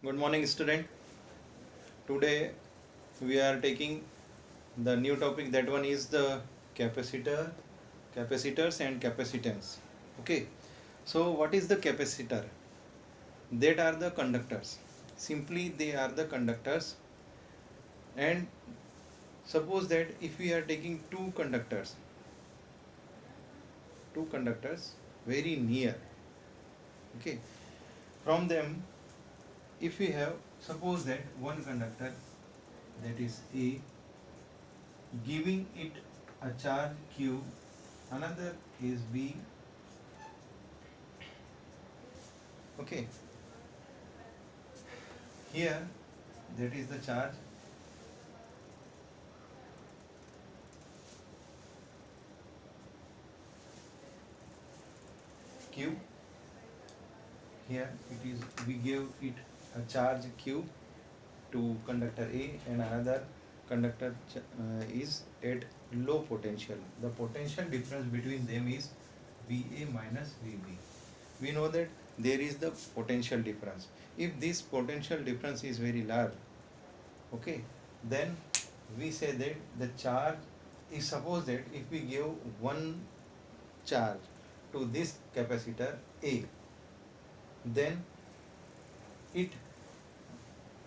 Good morning, student. Today we are taking the new topic. That one is the capacitors and capacitance. Okay. So what is the capacitor? That are the conductors. Simply they are the conductors. And suppose that if we are taking two conductors very near. Okay. From them, if we have suppose that one conductor, that is A, giving it a charge Q, another is B. Okay, here that is the charge Q. Here it is, we give it a charge Q to conductor A, and another conductor is at low potential. The potential difference between them is VA minus VB. We know that there is the potential difference. If this potential difference is very large, okay, then we say that the charge is, suppose that if we give one charge to this capacitor A, then it,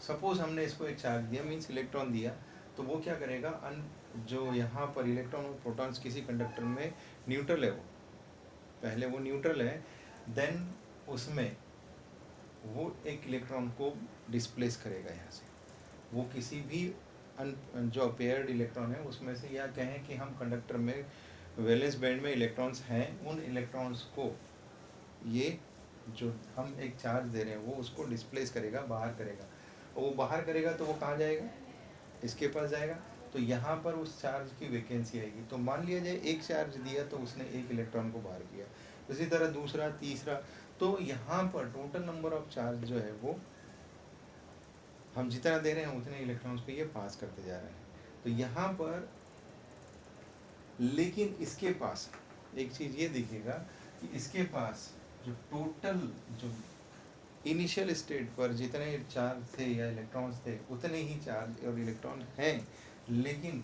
suppose हमने इसको एक charge दिया, means electron दिया, तो वो क्या करेगा, जो यहाँ पर इलेक्ट्रॉन और प्रोटॉन्स किसी कंडक्टर में न्यूट्रल है, वो पहले वो न्यूट्रल है, देन उसमें वो एक इलेक्ट्रॉन को डिस्प्लेस करेगा यहाँ से, वो किसी भी जो पेयर्ड इलेक्ट्रॉन है उसमें से, या कहें कि हम कंडक्टर में वैलेंस बैंड में इलेक्ट्रॉन्स हैं, उन इलेक्ट्रॉन्स को ये जो हम एक चार्ज दे रहे हैं वो उसको डिस्प्लेस करेगा, बाहर करेगा, और वो बाहर करेगा तो वो कहाँ जाएगा, इसके पास जाएगा, तो यहाँ पर उस चार्ज की वैकेंसी आएगी। तो मान लिया जाए एक चार्ज दिया तो उसने एक इलेक्ट्रॉन को बाहर किया, इसी तरह दूसरा, तीसरा, तो यहाँ पर टोटल नंबर ऑफ चार्ज जो है वो हम जितना दे रहे हैं उतने इलेक्ट्रॉन्स को ये पास करते जा रहे हैं। तो यहाँ पर लेकिन इसके पास एक चीज़ ये दिखेगा कि इसके पास जो टोटल जो इनिशियल स्टेट पर जितने चार्ज थे या इलेक्ट्रॉन्स थे उतने ही चार्ज और इलेक्ट्रॉन हैं, लेकिन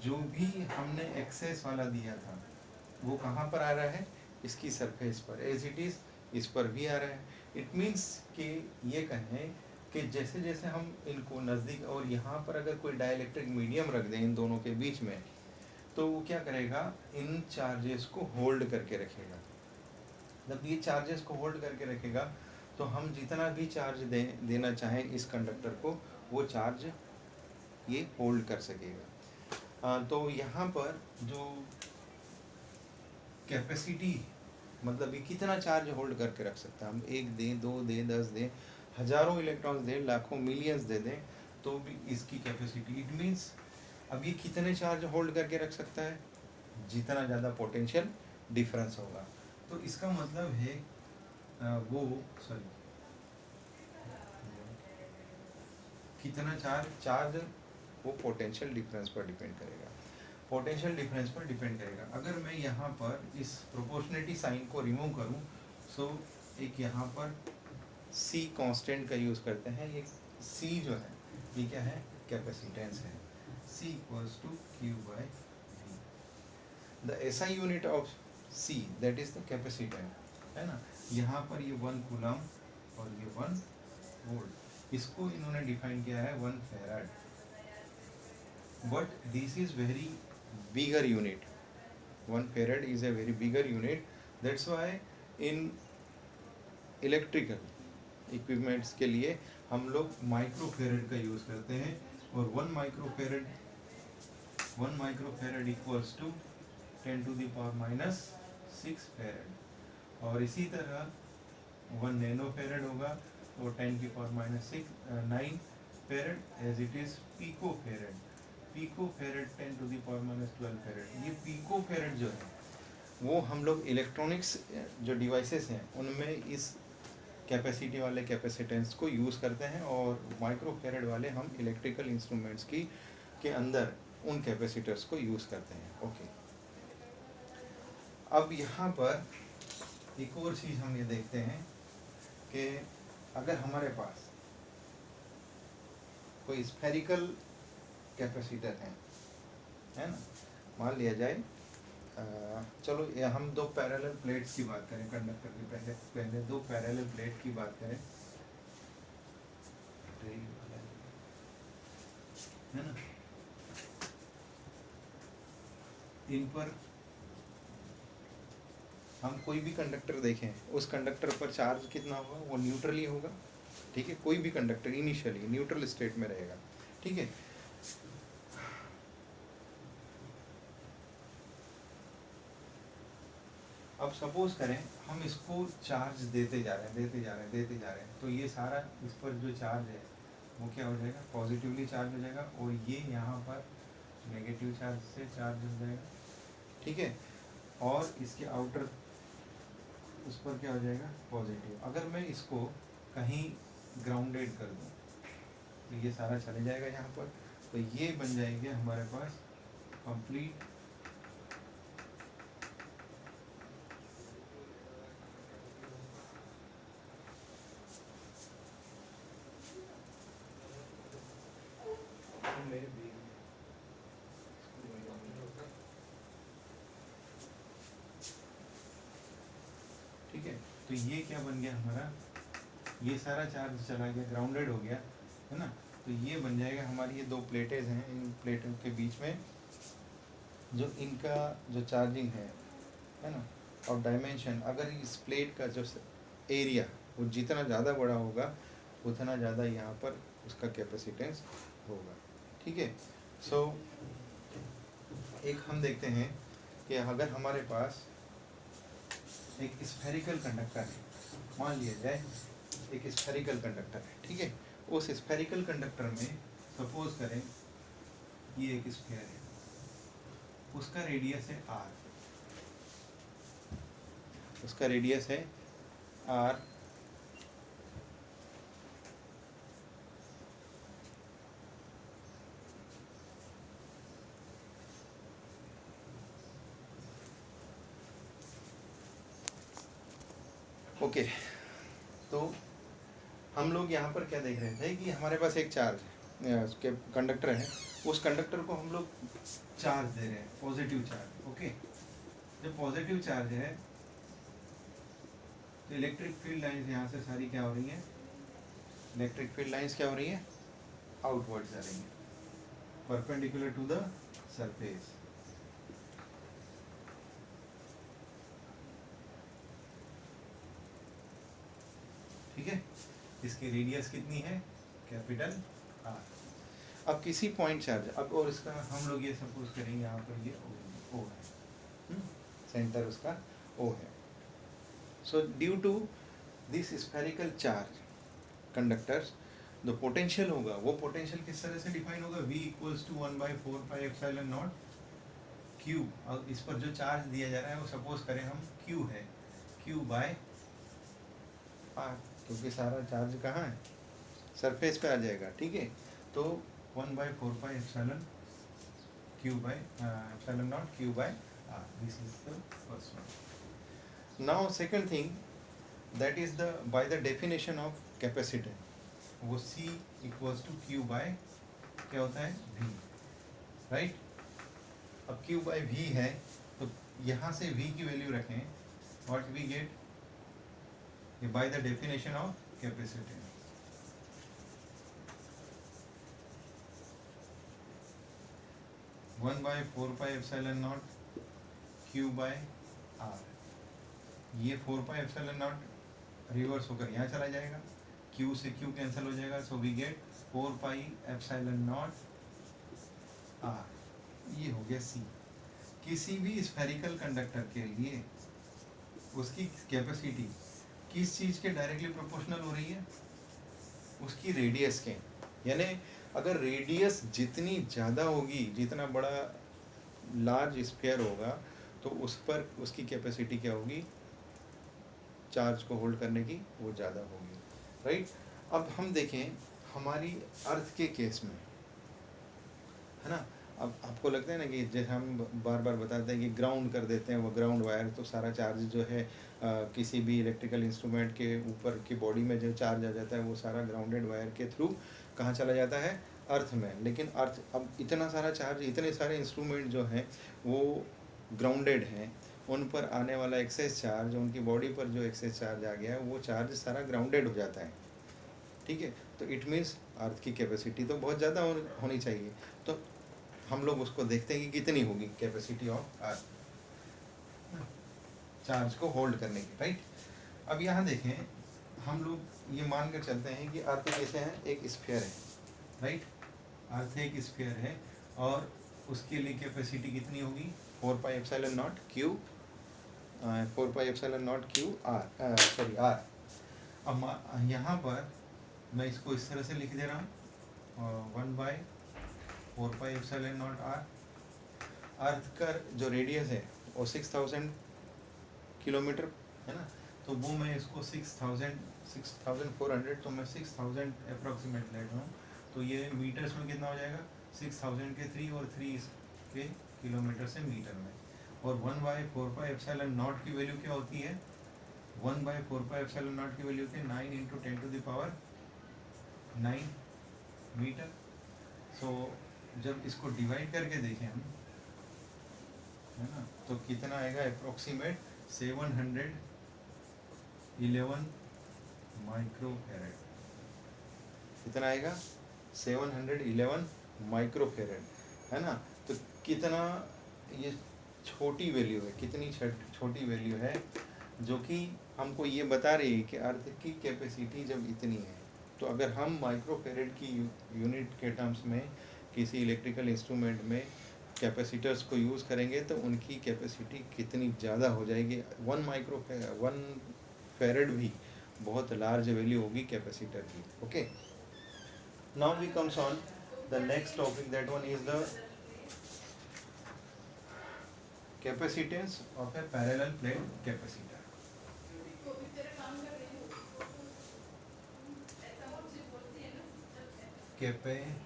जो भी हमने एक्सेस वाला दिया था वो कहाँ पर आ रहा है, इसकी सरफेस पर, एज इट इज़ इस पर भी आ रहा है। इट मीन्स कि ये कहें कि जैसे जैसे हम इनको नज़दीक, और यहाँ पर अगर कोई डाइलेक्ट्रिक मीडियम रख दें इन दोनों के बीच में, तो वो क्या करेगा, इन चार्जेस को होल्ड करके रखेगा। जब ये चार्जेस को होल्ड करके रखेगा तो हम जितना भी चार्ज देना चाहें इस कंडक्टर को, वो चार्ज ये होल्ड कर सकेगा। तो यहाँ पर जो कैपेसिटी, मतलब ये कितना चार्ज होल्ड करके रख सकता है, हम एक दें, दो दें, 10 दें, हजारों इलेक्ट्रॉन्स दें, लाखों मिलियंस दे दें, तो भी इसकी कैपेसिटी, इट मीन्स अब ये कितने चार्ज होल्ड करके रख सकता है, जितना ज़्यादा पोटेंशियल डिफरेंस होगा। तो इसका मतलब है कितना चार्ज वो पोटेंशियल डिफरेंस पर डिपेंड करेगा, पोटेंशियल डिफरेंस पर डिपेंड करेगा। अगर मैं यहाँ पर इस प्रोपोर्शनलिटी साइन को रिमूव करूँ, सो एक यहाँ पर C कांस्टेंट का यूज़ करते हैं, ये C जो है ये क्या है, कैपेसिटेंस है, C equals to Q by V। The SI unit of C that is the capacitance, है ना। यहाँ पर ये 1 कूलम और ये 1 वोल्ट, इसको इन्होंने डिफाइन किया है 1 farad, but this is very bigger unit, 1 farad is a very bigger unit, that's why in electrical equipments के लिए हम लोग माइक्रो फैराड का यूज़ करते हैं, और 1 micro farad equals to 10 to the power minus 6 farad, और इसी तरह 1 नैनो फैराड होगा और 10 की power minus 9 farad, as it is pico farad 10 to the power minus 12 farad. ये पीको फैराड जो है वो हम लोग इलेक्ट्रॉनिक्स जो डिवाइसेस हैं उनमें इस कैपेसिटी वाले कैपेसिटेंस को यूज़ करते हैं, और माइक्रो फैराड वाले हम इलेक्ट्रिकल इंस्ट्रूमेंट्स के अंदर उन कैपेसिटर्स को यूज़ करते हैं। ओके, अब यहाँ पर एक और चीज़ हम ये देखते हैं कि अगर हमारे पास कोई स्फेरिकल कैपेसिटर है ना, मान लिया जाए चलो ये हम दो पैरेलल प्लेट्स की बात करें कंडक्टर की, पहले दो पैरेलल प्लेट की बात करें, है ना, इन पर हम कोई भी कंडक्टर देखें, उस कंडक्टर पर चार्ज कितना होगा, वो न्यूट्रली होगा, ठीक है, कोई भी कंडक्टर इनिशियली न्यूट्रल स्टेट में रहेगा, ठीक है। अब सपोज करें हम इसको चार्ज देते जा रहे हैं, तो ये सारा इस पर जो चार्ज है वो क्या हो जाएगा, पॉजिटिवली चार्ज हो जाएगा, और ये यहाँ पर नेगेटिव चार्ज से चार्ज हो जाएगा, ठीक है, और इसके आउटर उस पर क्या हो जाएगा, पॉजिटिव। अगर मैं इसको कहीं ग्राउंडेड कर दूँ तो ये सारा चले जाएगा यहाँ पर, तो ये बन जाएंगे हमारे पास कंप्लीट ठीक है। तो ये क्या बन गया हमारा, ये सारा चार्ज चला गया, ग्राउंडेड हो गया, है ना, तो ये बन जाएगा हमारी, ये दो प्लेटें हैं, इन प्लेटों के बीच में जो इनका जो चार्जिंग है ना, और डायमेंशन, अगर इस प्लेट का जो एरिया वो जितना ज़्यादा बड़ा होगा उतना ज़्यादा यहाँ पर उसका कैपेसिटेंस होगा, ठीक है। सो एक हम देखते हैं कि अगर हमारे पास एक स्फेरिकल कंडक्टर है, मान लिया जाए एक स्फेरिकल कंडक्टर है, ठीक है, उस स्फेरिकल कंडक्टर में सपोज करें ये एक स्फेयर है, उसका रेडियस है r, उसका रेडियस है r, ओके। तो हम लोग यहाँ पर क्या देख रहे थे कि हमारे पास एक चार्ज है, उसके कंडक्टर है, उस कंडक्टर को हम लोग चार्ज दे रहे हैं, पॉजिटिव चार्ज, ओके। जब पॉजिटिव चार्ज है तो इलेक्ट्रिक फील्ड लाइंस यहाँ से सारी क्या हो रही हैं, इलेक्ट्रिक फील्ड लाइंस क्या हो रही हैं, आउटवर्ड जा रही हैं, परपेंडिकुलर टू द सरफेस, ठीक है। इसकी रेडियस कितनी है, कैपिटल R। अब किसी पॉइंट चार्ज, अब और इसका हम लोग ये सपोज करेंगे यहाँ पर ये O है, सेंटर उसका O है। So due to this spherical charge conductors, जो पोटेंशियल होगा वो पोटेंशियल किस तरह से डिफाइन होगा, V इक्वल्स टू 1/4πε0 Q। और इस पर जो चार्ज दिया जा रहा है वो सपोज करें हम Q है, Q/R, क्योंकि सारा चार्ज कहाँ है, सरफेस पे आ जाएगा, ठीक है। तो 1/4πε0 Q/R, this is the first one. Now second thing, that is the by the definition of capacitance, वो C equals to Q by क्या होता है, V, राइट। अब Q by V है, तो यहाँ से V की वैल्यू रखें, what we get by the definition of capacitance, one by 4πε0 Q by R, ये 4πε0 रिवर्स होकर यहाँ चला जाएगा, Q से Q कैंसिल हो जाएगा, सो वी गेट 4πε0 R, ये हो गया C। किसी भी स्फेरिकल कंडक्टर के लिए उसकी कैपेसिटी किस चीज़ के डायरेक्टली प्रोपोर्शनल हो रही है, उसकी रेडियस के, यानी अगर रेडियस जितनी ज़्यादा होगी, जितना बड़ा लार्ज स्फीयर होगा, तो उस पर उसकी कैपेसिटी क्या होगी, चार्ज को होल्ड करने की वो ज़्यादा होगी, राइट। अब हम देखें हमारी अर्थ के केस में, है ना, अब आपको लगता है ना कि जैसे हम बार बार बताते हैं कि ग्राउंड कर देते हैं वो ग्राउंड वायर, तो सारा चार्ज जो है किसी भी इलेक्ट्रिकल इंस्ट्रूमेंट के ऊपर की बॉडी में जो चार्ज आ जाता है वो सारा ग्राउंडेड वायर के थ्रू कहाँ चला जाता है, अर्थ में, लेकिन अर्थ अब इतना सारा चार्ज, इतने सारे इंस्ट्रूमेंट जो हैं वो ग्राउंडेड हैं, उन पर आने वाला एक्सेस चार्ज, उनकी बॉडी पर जो एक्सेस चार्ज आ गया है वो चार्ज सारा ग्राउंडेड हो जाता है, ठीक है। तो इट मीन्स अर्थ की कैपेसिटी तो बहुत ज़्यादा होनी चाहिए। तो हम लोग उसको देखते हैं कि कितनी होगी कैपेसिटी ऑफ अर्थ चार्ज को होल्ड करने की, राइट। अब यहाँ देखें, हम लोग ये मान कर चलते हैं कि अर्थ कैसे है, एक स्फीयर है, राइट। अर्थ एक स्फीयर है और उसके लिए कैपेसिटी कितनी होगी, 4πε0 Q, 4πε0 Q R, sorry R. अब यहाँ पर मैं इसको इस तरह से लिख दे रहा हूँ, 1/4πε0 आर। अर्थ का जो रेडियस है वो 6000 किलोमीटर है ना, तो वो मैं इसको 6400, तो मैं 6000 अप्रॉक्सीमेट ले रहा हूँ, तो ये मीटर्स में कितना हो जाएगा, 6000 के 3 और 3 के किलोमीटर से मीटर में। और 1/4πε0 की वैल्यू क्या होती है, 1/4πε0 की वैल्यू होती है 9 × 10⁹ मीटर। सो जब इसको डिवाइड करके देखें हम, है ना, तो कितना आएगा, अप्रोक्सीमेट 711 माइक्रोफेरेड। कितना आएगा, 711 माइक्रोफेरेड, है ना। तो कितना ये छोटी वैल्यू है, कितनी छोटी वैल्यू है, जो कि हमको ये बता रही है कि अर्थ की कैपेसिटी जब इतनी है, तो अगर हम माइक्रोफेरेड की यूनिट के टर्म्स में किसी इलेक्ट्रिकल इंस्ट्रूमेंट में कैपेसिटर्स को यूज़ करेंगे तो उनकी कैपेसिटी कितनी ज़्यादा हो जाएगी। 1 फेरेड भी बहुत लार्ज वैल्यू होगी कैपेसिटर की, okay. Now we comes on the next topic, that one is the capacitance of a parallel plate capacitor. कैपेसिटेंस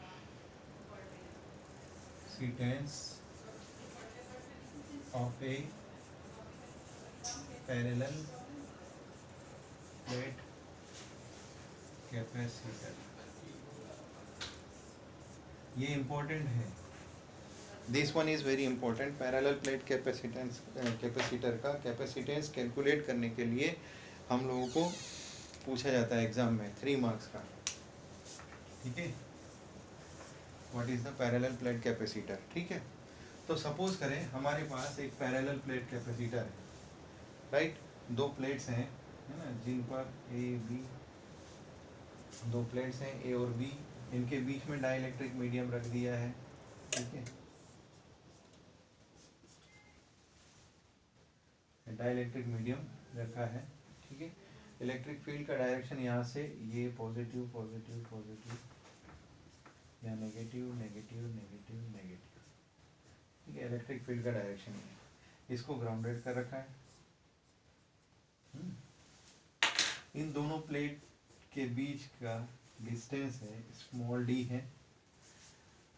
of a parallel plate capacitor, ये इम्पोर्टेंट है, this one is very important. Parallel plate capacitance, capacitor का capacitance calculate करने के लिए हम लोगों को पूछा जाता है एग्जाम में 3 मार्क्स का, ठीक है। What is the parallel plate capacitor, ठीक है। तो सपोज करें हमारे पास एक पैरेलल प्लेट कैपेसिटर है, राइट। 2 प्लेट्स हैं, है ना, जिन पर ए बी, 2 प्लेट्स हैं ए और बी, इनके बीच में डाइलेक्ट्रिक मीडियम रख दिया है, ठीक है। डाइलेक्ट्रिक मीडियम रखा है, ठीक है। इलेक्ट्रिक फील्ड का डायरेक्शन यहाँ से ये पॉजिटिव पॉजिटिव पॉजिटिव या नेगेटिव नेगेटिव नेगेटिव नेगेटिव, ठीक है। इलेक्ट्रिक फील्ड का डायरेक्शन है, इसको ग्राउंडेड कर रखा है। इन दोनों प्लेट के बीच का डिस्टेंस है स्मॉल डी है।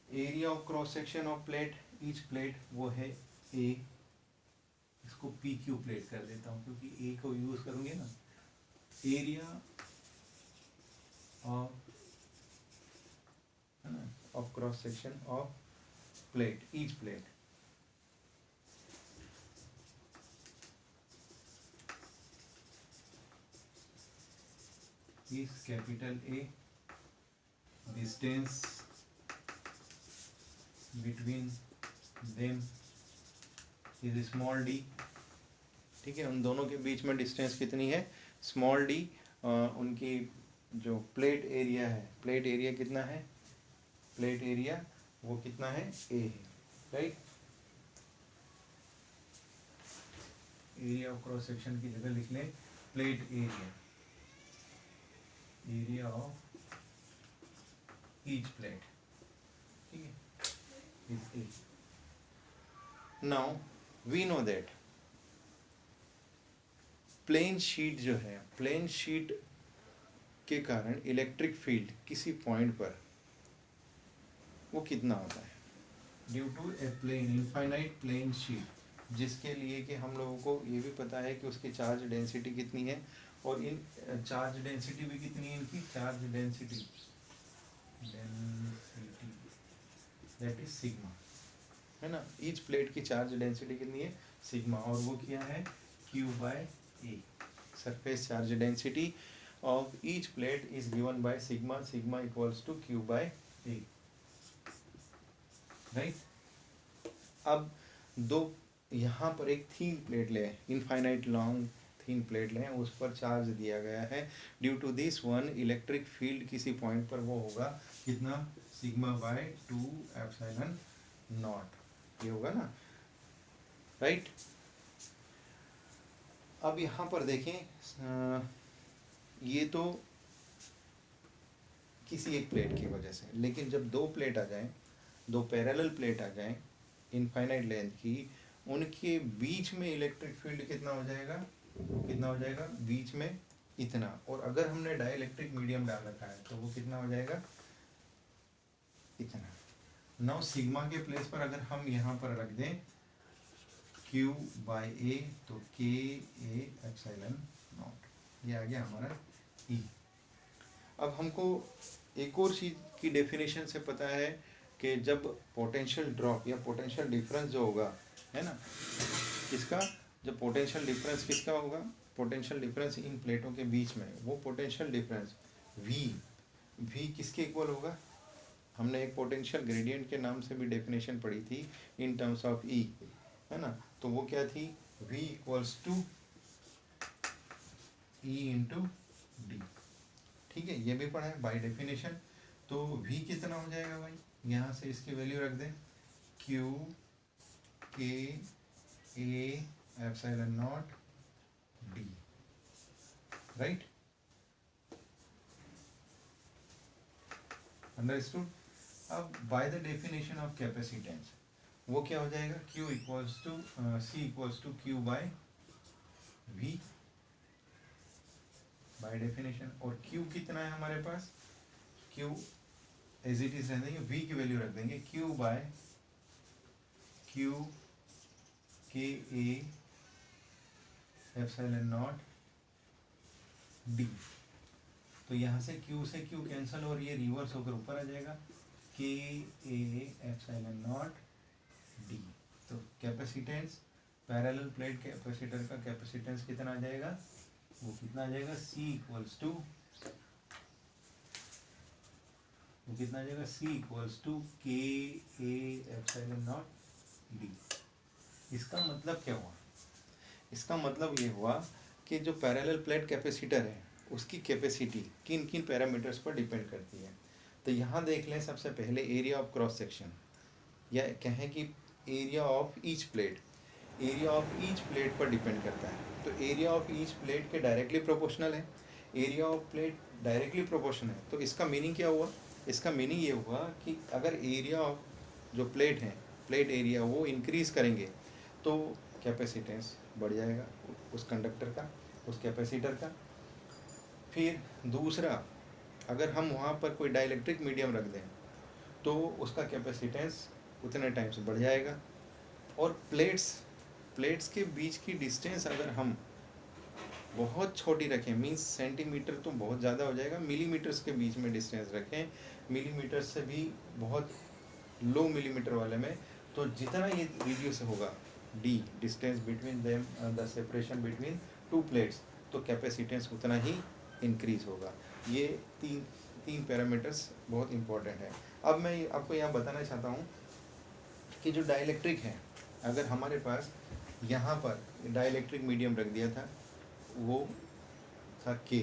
Area of cross section of plate, each plate वो है ए, इसको पी क्यू प्लेट कर देता हूँ क्योंकि ए को यूज करूँगे ना। Area of cross section of plate, each plate, is capital A, distance between them is small d, ठीक है। उन दोनों के बीच में डिस्टेंस कितनी है, स्मॉल डी। उनकी जो प्लेट एरिया है, प्लेट एरिया कितना है, प्लेट एरिया वो कितना है, ए है, right. Area of cross section की जगह लिख लें plate area, area of each plate, ठीक है, is A. Now we know that plane sheet जो है, प्लेन शीट के कारण इलेक्ट्रिक फील्ड किसी पॉइंट पर वो कितना होता है, due to a plane infinite plane sheet, जिसके लिए कि हम लोगों को ये भी पता है कि उसकी चार्ज डेंसिटी कितनी है, और इन चार्ज डेंसिटी भी कितनी है, इनकी charge density density that is sigma, है ना। ईच प्लेट की चार्ज डेंसिटी कितनी है, सिग्मा, और वो क्या है, Q by A। Surface charge density of each plate is given by sigma, sigma equals to Q by A, right. अब दो यहाँ पर एक थीन प्लेट लें, इनफाइनाइट लॉन्ग थीन प्लेट लें, उस पर चार्ज दिया गया है। Due to this one electric field किसी पॉइंट पर वो होगा कितना, सिग्मा बाय 2 एप्सिलॉन नॉट, ये होगा ना, राइट। अब यहाँ पर देखें, ये तो किसी एक प्लेट की वजह से, लेकिन जब दो प्लेट आ जाएं, दो पैरेलल प्लेट आ जाएं इनफाइनाइट लेंथ की, उनके बीच में इलेक्ट्रिक फील्ड कितना हो जाएगा, कितना हो जाएगा, बीच में इतना, और अगर हमने डाइलेक्ट्रिक मीडियम डाल रखा है तो वो कितना हो जाएगा, इतना। नाउ सिग्मा के प्लेस पर अगर हम यहाँ पर रख दें Q बाय A, तो K A एप्सिलॉन नॉट, ये आ गया हमारा E। अब हमको एक और चीज़ की डेफिनेशन से पता है कि जब पोटेंशियल ड्रॉप या पोटेंशियल डिफरेंस जो होगा, है ना, किसका, जब पोटेंशियल डिफरेंस किसका होगा, पोटेंशियल डिफरेंस इन प्लेटों के बीच में, वो पोटेंशियल डिफरेंस V किसके इक्वल होगा, हमने एक पोटेंशियल ग्रेडियंट के नाम से भी डेफिनेशन पढ़ी थी इन टर्म्स ऑफ E, है ना, तो वो क्या थी, V equals to E into D, ठीक है, ये भी पढ़ा है बाय डेफिनेशन। तो V कितना हो जाएगा भाई, यहाँ से इसकी वैल्यू रख दें, Q K A epsilon naught D, right, understood. अब by the definition of capacitance वो क्या हो जाएगा, Q equals to C equals to Q by V by definition, और Q कितना है हमारे पास, Q एज इट इज रहने देंगे, V की वैल्यू रख देंगे Q by Q K A epsilon naught D। तो यहाँ से Q से Q कैंसिल और ये रिवर्स होकर ऊपर आ जाएगा, K A epsilon naught D। तो कैपेसिटेंस, पैरेलल प्लेट कैपेसिटर का कैपेसिटेंस कितना आ जाएगा, वो कितना आ जाएगा, C इक्वल्स टू, वो कितना आ जाएगा, C equals to K A epsilon naught D। इसका मतलब क्या हुआ, इसका मतलब ये हुआ कि जो पैरेलल प्लेट कैपेसिटर है उसकी कैपेसिटी किन किन पैरामीटर्स पर डिपेंड करती है। तो यहाँ देख लें, सबसे पहले एरिया ऑफ क्रॉस सेक्शन, या कहें कि area of each plate, area of each plate पर डिपेंड करता है। तो एरिया ऑफ ईच प्लेट के डायरेक्टली प्रोपोर्शनल है, area of plate directly proportional है। तो इसका मीनिंग क्या हुआ, इसका मीनिंग ये हुआ कि अगर एरिया ऑफ जो प्लेट है, प्लेट एरिया वो इंक्रीज़ करेंगे तो कैपेसिटेंस बढ़ जाएगा उस कंडक्टर का, उस कैपेसिटर का। फिर दूसरा, अगर हम वहाँ पर कोई डाइलेक्ट्रिक मीडियम रख दें तो उसका कैपेसिटेंस उतने टाइम से बढ़ जाएगा। और प्लेट्स के बीच की डिस्टेंस अगर हम बहुत छोटी रखें, मीन्स सेंटीमीटर तो बहुत ज़्यादा हो जाएगा, मिलीमीटर्स के बीच में डिस्टेंस रखें, मिलीमीटर से भी बहुत लो मिलीमीटर वाले में, तो जितना ये रिड्यूस होगा D distance between them, the separation between two plates, तो कैपेसिटेंस उतना ही इंक्रीज होगा। ये तीन पैरामीटर्स बहुत इंपॉर्टेंट है। अब मैं आपको यहाँ बताना चाहता हूँ कि जो डाइलेक्ट्रिक है, अगर हमारे पास यहाँ पर डाइलेक्ट्रिक मीडियम रख दिया था, वो था K,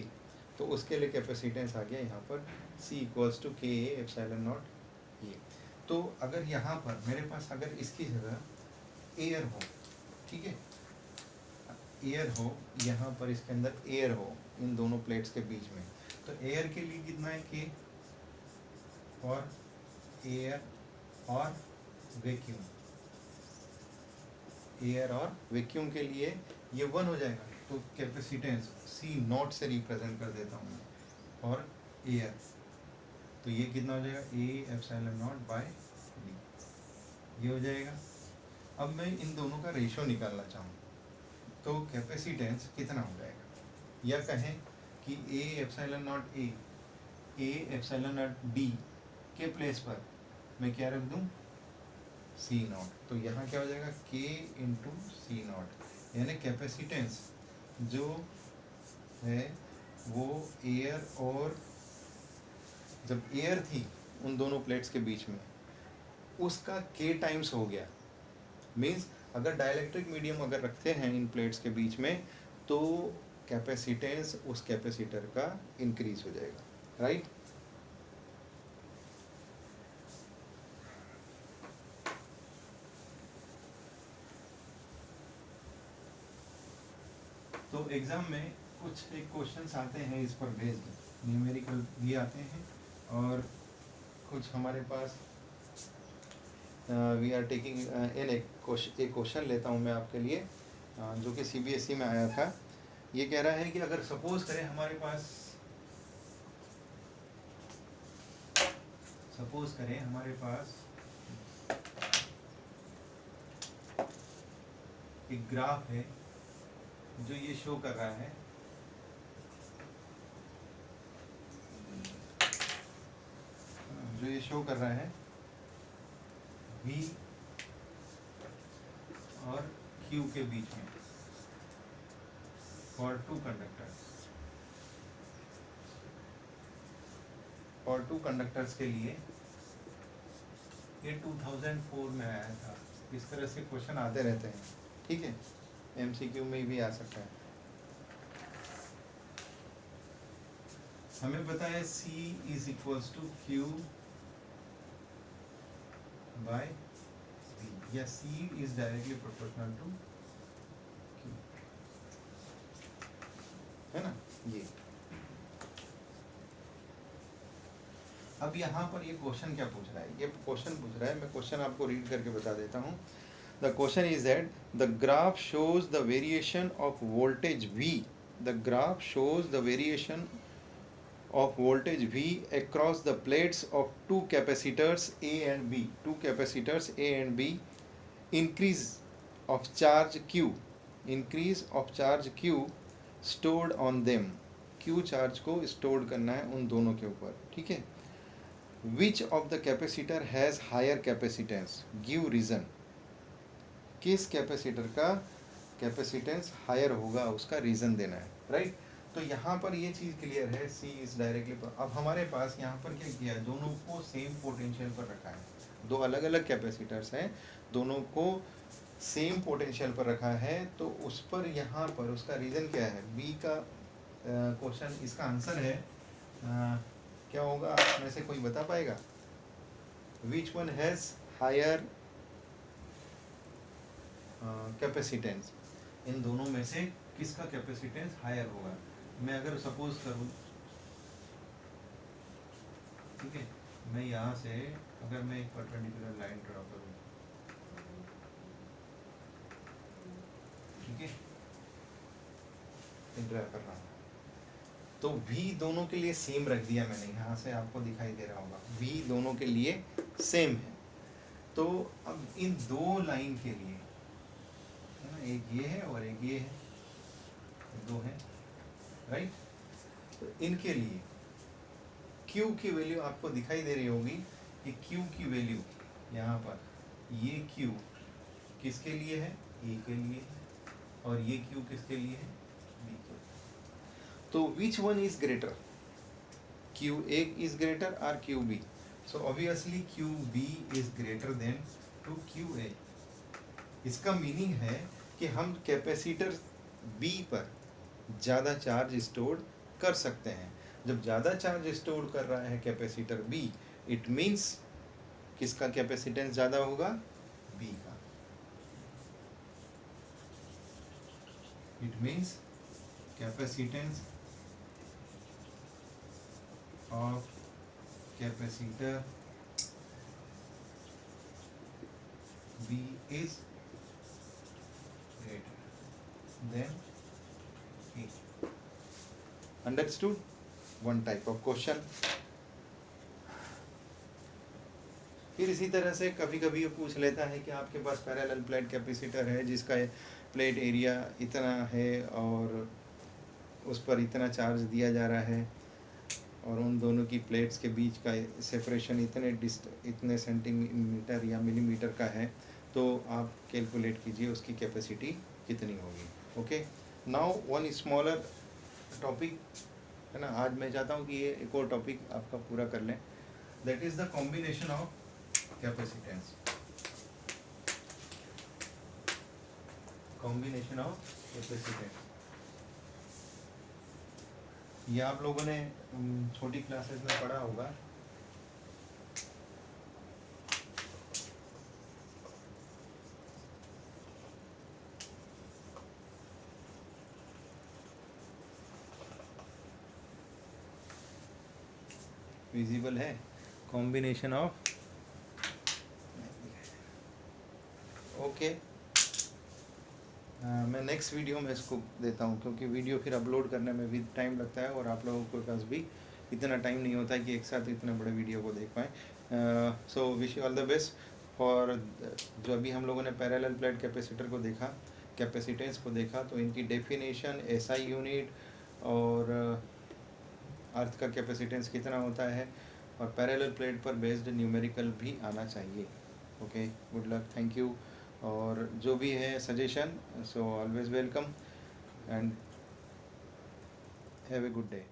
तो उसके लिए कैपेसिटेंस आ गया यहाँ पर C equals to K A epsilon naught ये। तो अगर यहाँ पर मेरे पास अगर इसकी जगह एयर हो, ठीक है, एयर हो, यहाँ पर इसके अंदर एयर हो इन दोनों प्लेट्स के बीच में, तो एयर के लिए कितना है K, और एयर और वैक्यूम, एयर और वैक्यूम के लिए ये 1 हो जाएगा। तो कैपेसिटेंस C नॉट से रिप्रेजेंट कर देता हूँ मैं, और एयर, तो ये कितना हो जाएगा, A epsilon naught by D, ये हो जाएगा। अब मैं इन दोनों का रेशो निकालना चाहूँ तो कैपेसिटेंस कितना हो जाएगा, या कहें कि A epsilon not A epsilon naught D के प्लेस पर मैं क्या रख दूं, सी नॉट। तो यहाँ क्या हो जाएगा, के इंटू सी नॉट, यानी कैपेसिटेंस जो है वो एयर, और जब एयर थी उन दोनों प्लेट्स के बीच में उसका के टाइम्स हो गया। मीन्स अगर डाइलेक्ट्रिक मीडियम अगर रखते हैं इन प्लेट्स के बीच में तो कैपेसिटेंस उस कैपेसिटर का इंक्रीज हो जाएगा, राइट। तो एग्जाम में कुछ एक क्वेश्चंस आते हैं इस पर बेस्ड, न्यूमेरिकल भी आते हैं, और कुछ हमारे पास वी आर टेकिंग इन एक क्वेश्चन लेता हूँ मैं आपके लिए, जो कि सीबीएसई में आया था। ये कह रहा है कि अगर सपोज करें हमारे पास, एक ग्राफ है जो ये शो कर रहा है V और Q के बीच में फॉर टू कंडक्टर्स के लिए। ये 2004 में आया था। इस तरह से क्वेश्चन आते रहते हैं, ठीक है, एमसीक्यू में भी आ सकता है। हमें पता है C is equals to Q by V, या C is directly proportional to Q, है ना। ये अब यहाँ पर ये क्वेश्चन क्या पूछ रहा है, ये क्वेश्चन पूछ रहा है, मैं क्वेश्चन आपको रीड करके बता देता हूँ। The question is that the graph shows the variation of voltage V, the graph shows the variation of voltage V across the plates of two capacitors A and B. Two capacitors A and B. Increase of charge Q. Increase of charge Q stored on them. Q charge को stored करना है उन दोनों के ऊपर, ठीक है। Which of the capacitor has higher capacitance? Give reason. किस कैपेसिटर का कैपेसिटेंस हायर होगा उसका रीजन देना है, राइट। तो यहाँ पर ये चीज़ क्लियर है, C इज डायरेक्टली। अब हमारे पास यहाँ पर क्या किया है, दोनों को सेम पोटेंशियल पर रखा है। दो अलग अलग कैपेसिटर्स हैं, दोनों को सेम पोटेंशियल पर रखा है, तो उस पर यहाँ पर उसका रीज़न क्या है। बी का क्वेश्चन, इसका आंसर है क्या होगा, आप में से कोई बता पाएगा। Which one has higher capacitance, इन दोनों में से किसका कैपेसिटेंस हायर होगा। मैं अगर सपोज करूँ, ठीक है, मैं यहाँ से अगर मैं एक परपेंडिकुलर लाइन ड्रॉ करूँ, ठीक है, ड्रा कर रहा हूँ, तो V दोनों के लिए सेम रख दिया मैंने, यहाँ से आपको दिखाई दे रहा होगा V दोनों के लिए सेम है। तो अब इन दो लाइन के लिए, है ना, एक ये है और एक ये है, दो है, राइट। तो इनके लिए Q की वैल्यू आपको दिखाई दे रही होगी कि Q की वैल्यू यहाँ पर, ये Q किसके लिए है, A के लिए, और ये Q किसके लिए है, B के लिए। तो which one is greater, QA is greater or QB? So obviously QB is greater than to QA। इसका मीनिंग है कि हम कैपेसिटर B पर ज़्यादा चार्ज स्टोर कर सकते हैं। जब ज़्यादा चार्ज स्टोर कर रहा है कैपेसिटर B, इट मीन्स किसका कैपेसिटेंस ज़्यादा होगा, B का। It means capacitance of capacitor B is greater than A। Understood? One type of question। फिर इसी तरह से कभी कभी ये पूछ लेता है कि आपके पास पैरेलल प्लेट कैपेसिटर है जिसका प्लेट एरिया इतना है और उस पर इतना चार्ज दिया जा रहा है, और उन दोनों की प्लेट्स के बीच का सेपरेशन इतने सेंटीमीटर या मिलीमीटर का है, तो आप कैलकुलेट कीजिए उसकी कैपेसिटी कितनी होगी। Okay, now one smaller topic है ना, आज मैं चाहता हूँ कि ये एक और टॉपिक आपका पूरा कर लें, that is the combination of capacitance. Combination of capacitance, ये आप लोगों ने छोटी क्लासेस में पढ़ा होगा। विजिबल है कॉम्बिनेशन ऑफ, ओके। मैं नेक्स्ट वीडियो में इसको देता हूँ, क्योंकि वीडियो फिर अपलोड करने में भी टाइम लगता है और आप लोगों के पास भी इतना टाइम नहीं होता है कि एक साथ इतने बड़े वीडियो को देख पाएँ। So wish you all the best for, जो अभी हम लोगों ने पैरेलल प्लेट कैपेसिटर को देखा, कैपेसिटेंस को देखा, तो इनकी डेफिनेशन, एसआई यूनिट और अर्थ का कैपेसिटेंस कितना होता है, और पैरेलल प्लेट पर बेस्ड न्यूमेरिकल भी आना चाहिए। Okay, good luck, thank you. और जो भी है suggestion, so always welcome and have a good day.